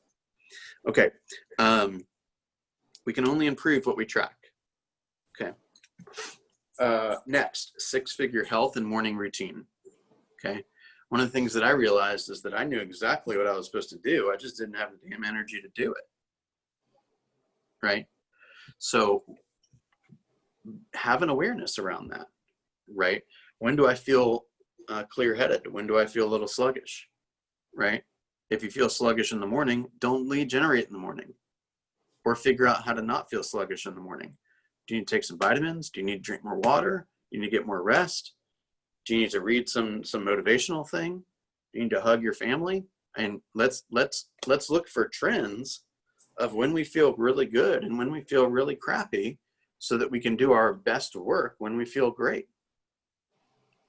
We can only improve what we track. Okay. Next, 6-figure health and morning routine. Okay. One of the things that I realized is that I knew exactly what I was supposed to do. I just didn't have the damn energy to do it. Right? So have an awareness around that, right? When do I feel clear-headed? When do I feel a little sluggish, right? If you feel sluggish in the morning, don't lead generate in the morning, or figure out how to not feel sluggish in the morning. Do you need to take some vitamins? Do you need to drink more water? Do you need to get more rest? Do you need to read some motivational thing? Do you need to hug your family? And let's look for trends of when we feel really good and when we feel really crappy, so that we can do our best work when we feel great,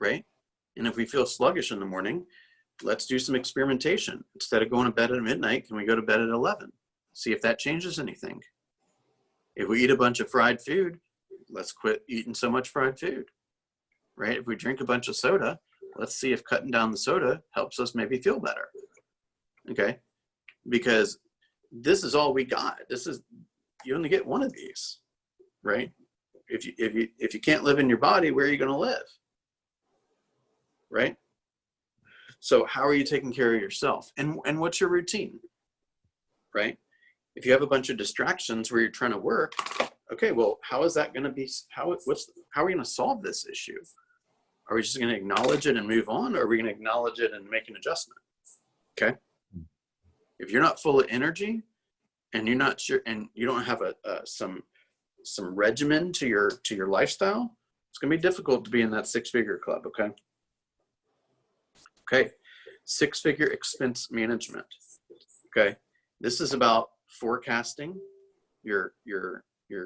right? And if we feel sluggish in the morning, let's do some experimentation. Instead of going to bed at midnight, can we go to bed at 11? See if that changes anything. If we eat a bunch of fried food, let's quit eating so much fried food, right? If we drink a bunch of soda, let's see if cutting down the soda helps us maybe feel better, okay? Because this is all we got. you only get one of these, right? If you can't live in your body, where are you going to live? Right? So how are you taking care of yourself? And what's your routine? Right? If you have a bunch of distractions where you're trying to work, okay, well, how is that going to be? How are we going to solve this issue? Are we just going to acknowledge it and move on? Or are we going to acknowledge it and make an adjustment? Okay. If you're not full of energy and you're not sure, and you don't have some regimen to your lifestyle, it's going to be difficult to be in that six-figure club. Okay. Okay. Six-figure expense management. Okay. This is about forecasting your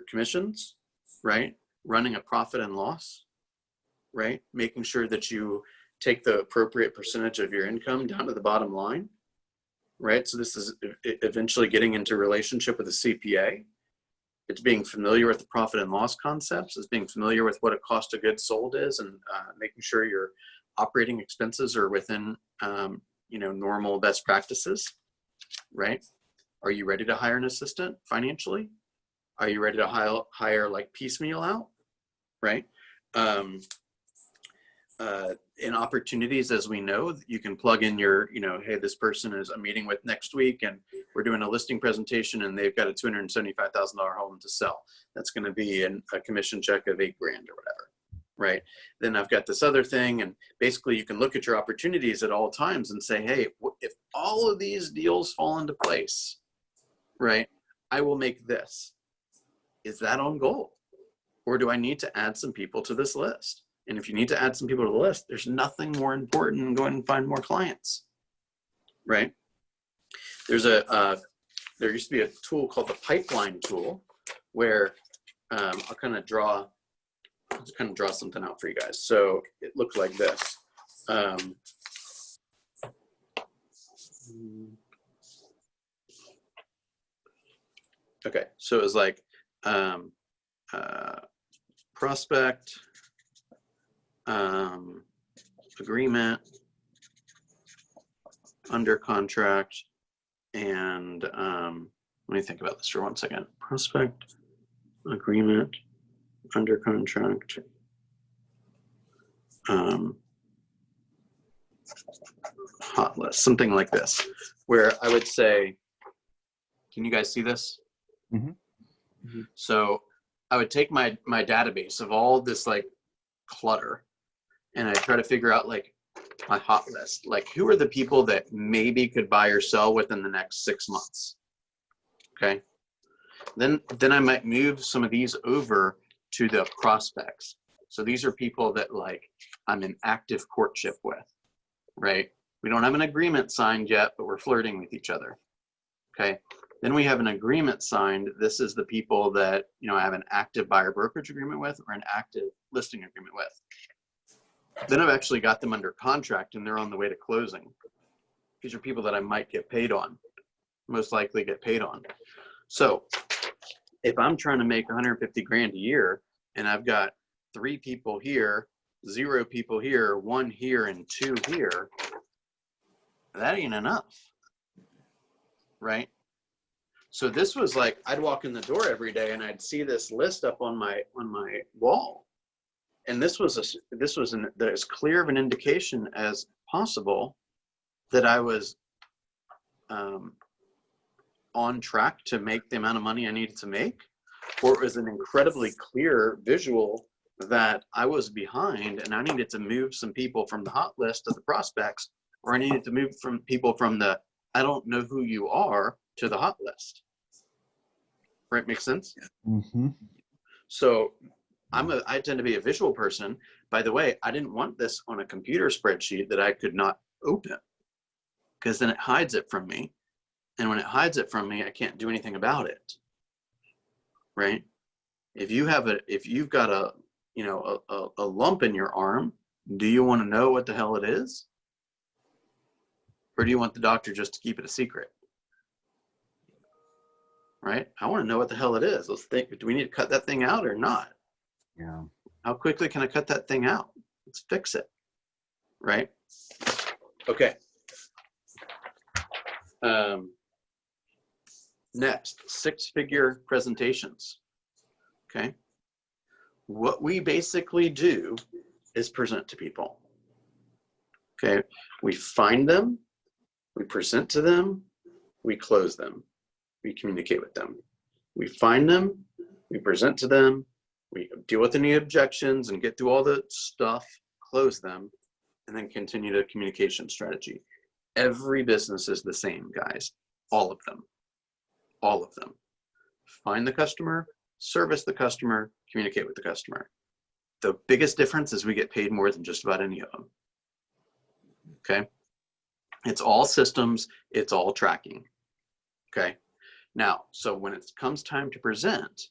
commissions, right? Running a profit and loss, right? Making sure that you take the appropriate percentage of your income down to the bottom line, right? So this is eventually getting into relationship with a CPA. It's being familiar with the profit and loss concepts. It's being familiar with what a cost of goods sold is, and making sure your operating expenses are within, normal best practices, right? Are you ready to hire an assistant financially? Are you ready to hire like piecemeal out, right? In opportunities, as we know, you can plug in your, hey, this person is I'm meeting with next week, and we're doing a listing presentation, and they've got a $275,000 home to sell. That's going to be a commission check of $8,000 or whatever, right? Then I've got this other thing, and basically you can look at your opportunities at all times and say, hey, if all of these deals fall into place, right, I will make this. Is that on goal? Or do I need to add some people to this list? And if you need to add some people to the list, there's nothing more important than going and find more clients, right? There used to be a tool called the pipeline tool, where I'll kind of draw something out for you guys. So it looks like this. Okay, so it was like prospect, agreement, under contract, and let me think about this for 1 second. Prospect, agreement, under contract, hot list, something like this, where I would say, can you guys see this? Mm-hmm. Mm-hmm. So I would take my database of all this like clutter, and I try to figure out like my hot list, like who are the people that maybe could buy or sell within the next 6 months. Okay. Then I might move some of these over to the prospects. So these are people that like I'm in active courtship with, right? We don't have an agreement signed yet, but we're flirting with each other. Okay. Then we have an agreement signed. This is the people that, I have an active buyer brokerage agreement with, or an active listing agreement with. Then I've actually got them under contract, and they're on the way to closing. These are people that I might get paid on, most likely get paid on. So if I'm trying to make 150 grand a year, and I've got 3 people here, 0 people here, 1 here, and 2 here, that ain't enough, right? So this was like, I'd walk in the door every day and I'd see this list up on my wall. And this was as clear of an indication as possible that I was on track to make the amount of money I needed to make, or it was an incredibly clear visual that I was behind and I needed to move some people from the hot list to the prospects, or I needed to move from people from the I don't know who you are to the hot list. Right? Makes sense? Mm-hmm. So I tend to be a visual person. By the way, I didn't want this on a computer spreadsheet that I could not open, because then it hides it from me. And when it hides it from me, I can't do anything about it. Right? If you've got a lump in your arm, do you want to know what the hell it is? Or do you want the doctor just to keep it a secret? Right? I want to know what the hell it is. Let's think, do we need to cut that thing out or not? Yeah. How quickly can I cut that thing out? Let's fix it. Right? Okay. Next, six-figure presentations. Okay. What we basically do is present to people. Okay. We find them, we present to them, we close them, we communicate with them. We find them, we present to them, we deal with any objections and get through all the stuff, close them, and then continue the communication strategy. Every business is the same, guys. All of them. All of them. Find the customer, service the customer, communicate with the customer. The biggest difference is we get paid more than just about any of them. Okay? It's all systems, it's all tracking. Okay? Now, so when it comes time to present,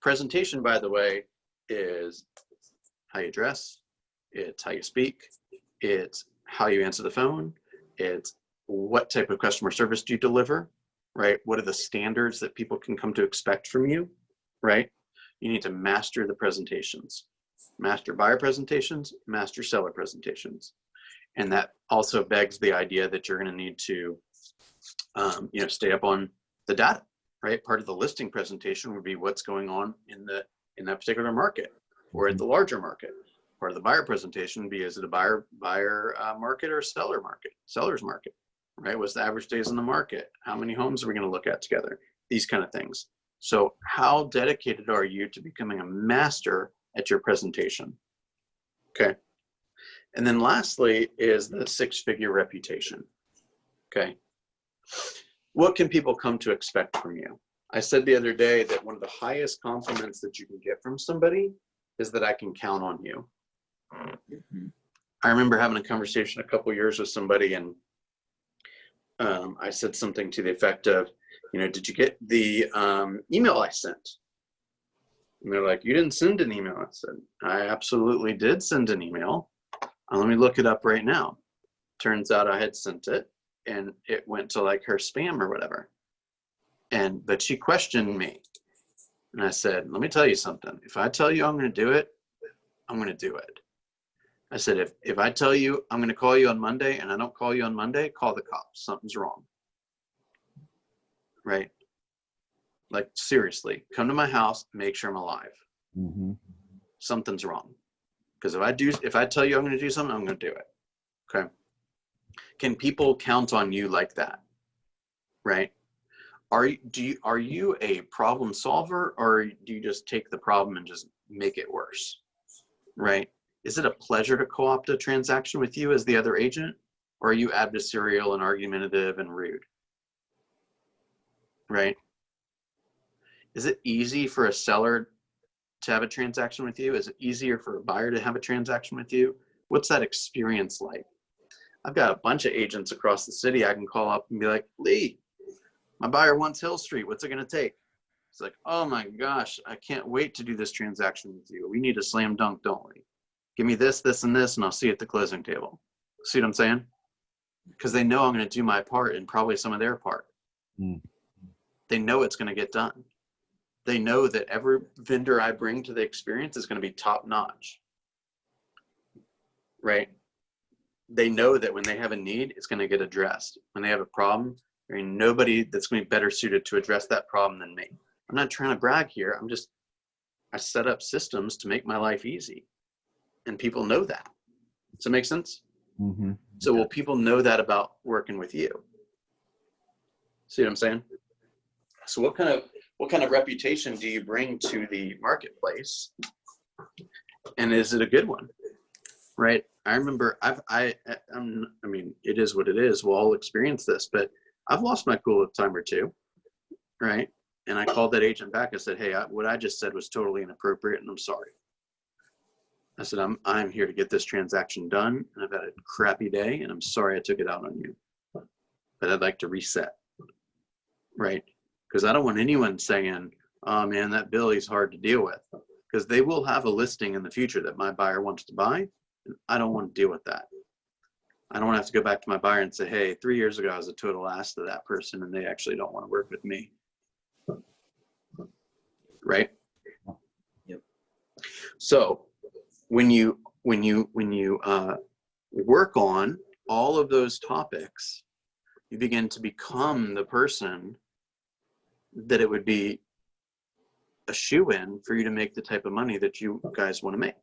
presentation, by the way, is how you dress, it's how you speak, it's how you answer the phone, it's what type of customer service do you deliver, right? What are the standards that people can come to expect from you, right? You need to master the presentations. Master buyer presentations, master seller presentations. And that also begs the idea that you're going to need to, stay up on the data, right? Part of the listing presentation would be what's going on in that particular market or at the larger market. Part of the buyer presentation would be, is it a buyer market or seller's market, right? What's the average days in the market? How many homes are we going to look at together? These kind of things. So how dedicated are you to becoming a master at your presentation? Okay. And then lastly is the six-figure reputation. Okay. What can people come to expect from you? I said the other day that one of the highest compliments that you can get from somebody is that I can count on you. Mm-hmm. I remember having a conversation a couple years with somebody, and I said something to the effect of, did you get the email I sent? And they're like, you didn't send an email. I said, I absolutely did send an email. Let me look it up right now. Turns out I had sent it, and it went to like her spam or whatever. But she questioned me. And I said, let me tell you something. If I tell you I'm going to do it, I'm going to do it. I said, if I tell you I'm going to call you on Monday and I don't call you on Monday, call the cops. Something's wrong. Right? Like, seriously, come to my house, make sure I'm alive. Mm-hmm. Something's wrong. Because if I tell you I'm going to do something, I'm going to do it. Okay. Can people count on you like that? Right? Are you a problem solver, or do you just take the problem and just make it worse? Right? Is it a pleasure to co-opt a transaction with you as the other agent, or are you adversarial and argumentative and rude? Right? Is it easy for a seller to have a transaction with you? Is it easier for a buyer to have a transaction with you? What's that experience like? I've got a bunch of agents across the city I can call up and be like, Lee, my buyer wants Hill Street. What's it going to take? It's like, oh my gosh, I can't wait to do this transaction with you. We need a slam dunk, don't we? Give me this, this, and this, and I'll see you at the closing table. See what I'm saying? Because they know I'm going to do my part and probably some of their part. Mm. They know it's going to get done. They know that every vendor I bring to the experience is going to be top notch. Right? They know that when they have a need, it's going to get addressed. When they have a problem, there ain't nobody that's going to be better suited to address that problem than me. I'm not trying to brag here. I set up systems to make my life easy. And people know that. Does that make sense? Mm-hmm. So will people know that about working with you? See what I'm saying? So what kind of reputation do you bring to the marketplace? And is it a good one? Right? I remember it is what it is. We'll all experience this, but I've lost my cool a time or two, right? And I called that agent back. I said, hey, what I just said was totally inappropriate, and I'm sorry. I said, I'm here to get this transaction done, and I've had a crappy day, and I'm sorry I took it out on you. But I'd like to reset, right? Because I don't want anyone saying, oh man, that Billy's hard to deal with. Because they will have a listing in the future that my buyer wants to buy, and I don't want to deal with that. I don't want to have to go back to my buyer and say, hey, 3 years ago I was a total ass to that person, and they actually don't want to work with me. Right? Yep. So when you work on all of those topics, you begin to become the person that it would be a shoe-in for you to make the type of money that you guys want to make,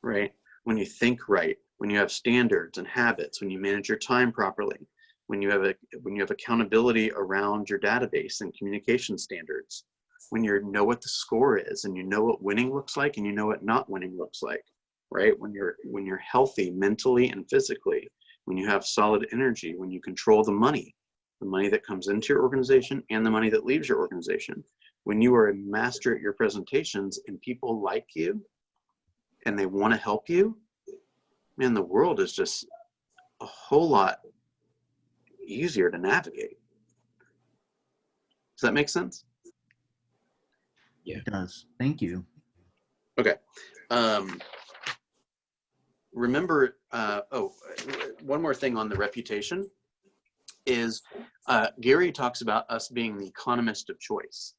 right? When you think right, when you have standards and habits, when you manage your time properly, when you have accountability around your database and communication standards, when you know what the score is and you know what winning looks like and you know what not winning looks like, right? When you're healthy mentally and physically, when you have solid energy, when you control the money that comes into your organization and the money that leaves your organization, when you are a master at your presentations and people like you and they want to help you, man, the world is just a whole lot easier to navigate. Does that make sense? Yeah. It does. Thank you. Okay. Remember, one more thing on the reputation is Gary talks about us being the economist of choice.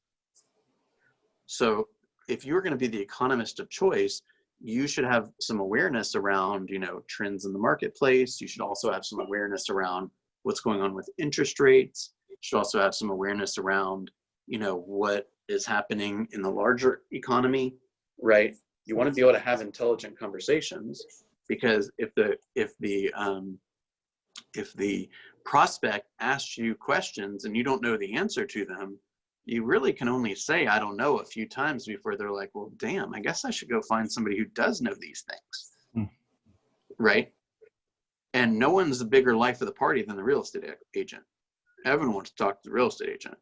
So if you're going to be the economist of choice, you should have some awareness around, trends in the marketplace. You should also have some awareness around what's going on with interest rates. You should also have some awareness around, what is happening in the larger economy, right? You want to be able to have intelligent conversations, because if the prospect asks you questions and you don't know the answer to them, you really can only say, I don't know, a few times before they're like, well, damn, I guess I should go find somebody who does know these things. Right? And no one's a bigger life of the party than the real estate agent. Everyone wants to talk to the real estate agent,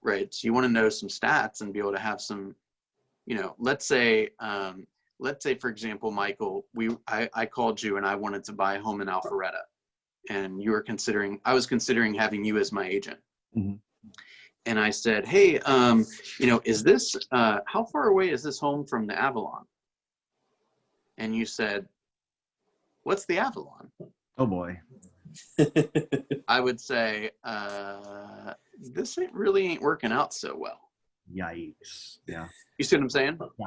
right? So you want to know some stats and be able to have some, let's say, for example, Michael, I called you and I wanted to buy a home in Alpharetta, and I was considering having you as my agent. Mm-hmm. And I said, hey, is this, how far away is this home from the Avalon? And you said, what's the Avalon? Oh boy. I would say, this really ain't working out so well. Yikes. Yeah. You see what I'm saying? Yeah.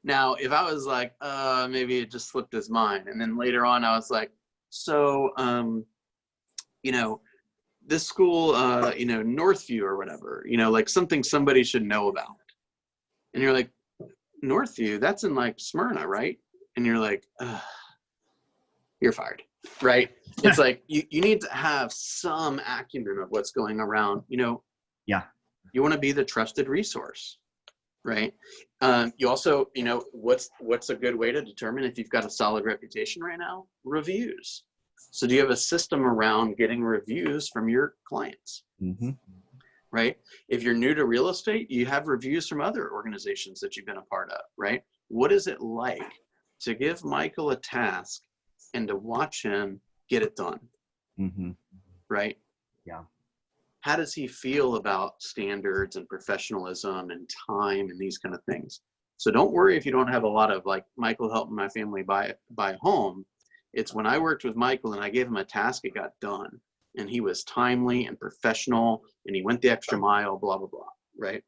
Now, if I was like, maybe it just slipped his mind. And then later on, I was like, so, this school, Northview or whatever, like something somebody should know about. And you're like, Northview, that's in like Smyrna, right? And you're like, you're fired, right? It's like, you need to have some acumen of what's going around, Yeah. You want to be the trusted resource, right? You also, what's a good way to determine if you've got a solid reputation right now? Reviews. So do you have a system around getting reviews from your clients? Mm-hmm. Right? If you're new to real estate, you have reviews from other organizations that you've been a part of, right? What is it like to give Michael a task and to watch him get it done? Mm-hmm. Right? Yeah. How does he feel about standards and professionalism and time and these kind of things? So don't worry if you don't have a lot of like Michael helping my family buy a home. It's when I worked with Michael and I gave him a task, it got done. And he was timely and professional and he went the extra mile, blah, blah, blah, right?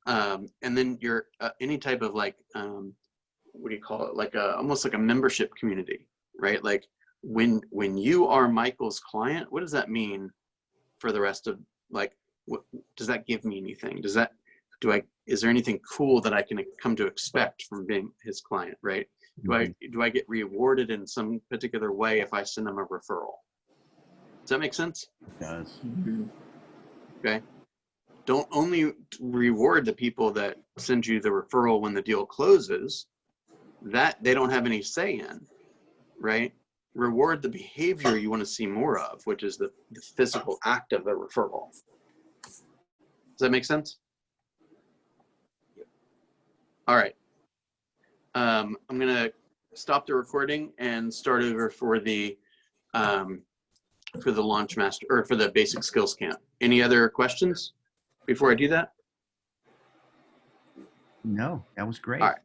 And then you're any type of like, what do you call it? Like almost like a membership community, right? Like when you are Michael's client, what does that mean for the rest of, like, what does that give me anything? Is there anything cool that I can come to expect from being his client, right? Do I get rewarded in some particular way if I send them a referral? Does that make sense? It does. Okay. Don't only reward the people that send you the referral when the deal closes, that they don't have any say in, right? Reward the behavior you want to see more of, which is the physical act of the referral. Does that make sense? All right. I'm going to stop the recording and start over for the launch master, or for the basic skills camp. Any other questions before I do that? No, that was great. All right.